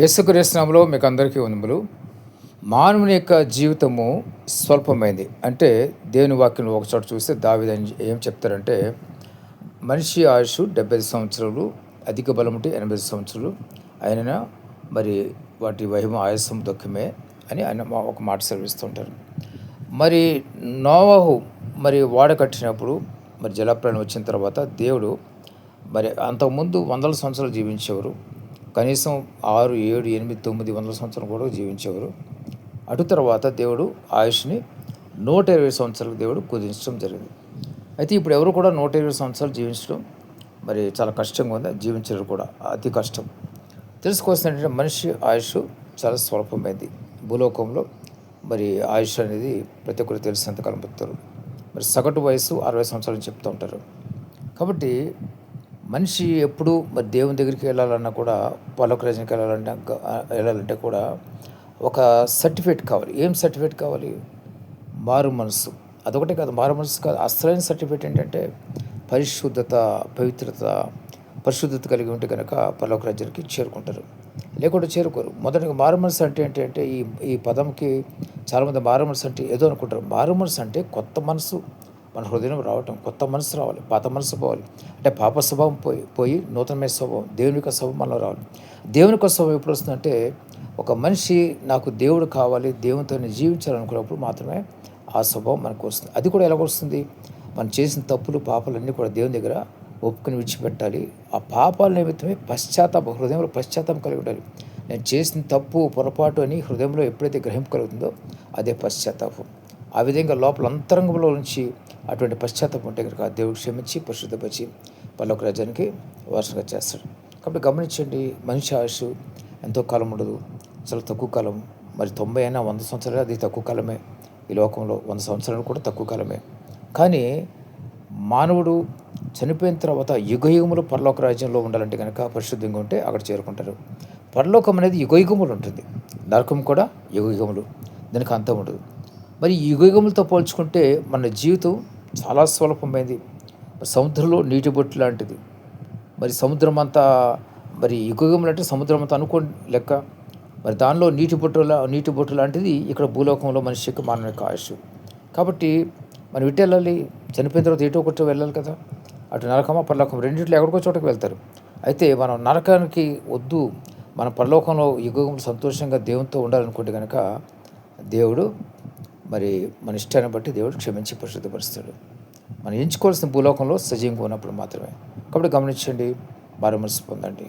యేసుక్రీస్తు నామములో మీకు అందరికీ వందములు. మానవుని యొక్క జీవితము స్వల్పమైంది. అంటే దేవుని వాక్యంలో ఒక చోట చూస్తే దావీదు ఏం చెప్తారంటే, మనిషి ఆయుష్ 75 సంవత్సరాలు, అధిక బలం ఉంటే 80 సంవత్సరాలు అయినా మరి వాటి మహిమ ఆయాసం దుఃఖమే అని ఆయన ఒక మాట సెలవిస్తుంటారు. మరి నోవహు ఓడ కట్టినప్పుడు జలప్రళయం వచ్చిన తర్వాత దేవుడు అంతకుముందు వందల సంవత్సరాలు జీవించేవారు. కనీసం 6, 7, 8, 9 వందల సంవత్సరాలు కూడా జీవించేవారు. అటు తర్వాత దేవుడు ఆయుష్ని 120 సంవత్సరాలకు దేవుడు కుదించడం జరిగింది. అయితే ఇప్పుడు ఎవరు కూడా 120 సంవత్సరాలు జీవించడం చాలా కష్టంగా ఉంది. జీవించడం కూడా అతి కష్టం. తెలుసుకోవాల్సింది ఏంటంటే, మనిషి ఆయుష్ చాలా స్వల్పమైంది. భూలోకంలో ఆయుష్ అనేది ప్రతి ఒక్కరు తెలిసినంతకాలం బతుకుతారు. సగటు వయసు 60 సంవత్సరాలు చెప్తూ ఉంటారు. కాబట్టి మనిషి ఎప్పుడు దేవుని దగ్గరికి వెళ్ళాలన్నా కూడా, పరలోక రాజ్యానికి వెళ్ళాలంటే కూడా ఒక సర్టిఫికేట్ కావాలి. ఏం సర్టిఫికేట్ కావాలి? మారు మనసు. అదొకటే కాదు, మారు మనసు కాదు, అసలైన సర్టిఫికేట్ ఏంటంటే పరిశుద్ధత, పవిత్రత. పరిశుద్ధత కలిగి ఉంటే కనుక పరలోక రాజ్యానికి చేరుకుంటారు, లేకుంటే చేరుకోరు. మొదటిగా మారు మనసు అంటే ఏంటంటే, ఈ పదంకి చాలామంది మారు మనసు అంటే ఏదో అనుకుంటారు. మారు మనసు అంటే కొత్త మనసు మన హృదయం రావటం, కొత్త మనసు రావాలి, పాత మనసు పోవాలి. అంటే పాప స్వభావం పోయి నూతనమైన స్వభావం, దేవుని యొక్క స్వభావం మనలో రావాలి. దేవుని యొక్క స్వభావం ఎప్పుడు వస్తుందంటే, ఒక మనిషి నాకు దేవుడు కావాలి, దేవునితో నేను జీవించాలనుకున్నప్పుడు మాత్రమే ఆ స్వభావం మనకు వస్తుంది. అది కూడా ఎలాగ వస్తుంది? మనం చేసిన తప్పులు, పాపాలన్నీ కూడా దేవుని దగ్గర ఒప్పుకొని విడిచిపెట్టాలి. ఆ పాపాల నిమిత్తమే పశ్చాత్తాపం, హృదయంలో పశ్చాత్తాపం కలిగి ఉండాలి. నేను చేసిన తప్పు, పొరపాటు అని హృదయంలో ఎప్పుడైతే గ్రహింపు కలుగుతుందో అదే పశ్చాత్తాపం. ఆ విధంగా లోపల అంతరంగంలో నుంచి అటువంటి పశ్చాత్తాపం ఉంటే కనుక దేవుడు క్షమించి పరిశుద్ధపరిచి పరలోక రాజ్యానికి వారసుగా చేస్తాడు. కాబట్టి గమనించండి, మనిషి ఆయుష్ ఎంతో కాలం ఉండదు, చాలా తక్కువ కాలం. 90 అయినా 100 సంవత్సరాలు అది తక్కువ కాలమే. ఈ లోకంలో 100 సంవత్సరాలు కూడా తక్కువ కాలమే. కానీ మానవుడు చనిపోయిన తర్వాత యుగయుగములు పరలోక రాజ్యంలో ఉండాలంటే కనుక పరిశుద్ధంగా ఉంటే అక్కడ చేరుకుంటారు. పరలోకం అనేది యుగయుగములు ఉంటుంది, నరకం కూడా యుగయుగములు, దానికి అంతం ఉండదు. యుగయుగములతో పోల్చుకుంటే మన జీవితం చాలా స్వల్పమైంది. సముద్రంలో నీటి బొట్టు లాంటిది. సముద్రం అంతా యుగయుగములు అంటే సముద్రం అంతా అనుకోండి లెక్క. దానిలో నీటి బొట్టు లాంటిది ఇక్కడ భూలోకంలో మనిషి యొక్క మానవ యొక్క ఆయుష్. కాబట్టి మనం ఇటు వెళ్ళాలి, చనిపోయిన తర్వాత ఎటో ఒకటి వెళ్ళాలి కదా. అటు నరకమా పరలోకం రెండింటిలో ఎక్కడికో చోటకి వెళ్తారు. అయితే మనం నరకానికి వద్దు, మన పరలోకంలో యుగయుగములు సంతోషంగా దేవునితో ఉండాలనుకుంటే కనుక దేవుడు మన ఇష్టాన్ని బట్టి దేవుడు క్షమించి పరిశుద్ధపరుస్తాడు. మనం ఎంచుకోవాల్సిన భూలోకంలో సజీవంగా ఉన్నప్పుడు మాత్రమే. కాబట్టి గమనించండి, మారు మనసు పొందండి.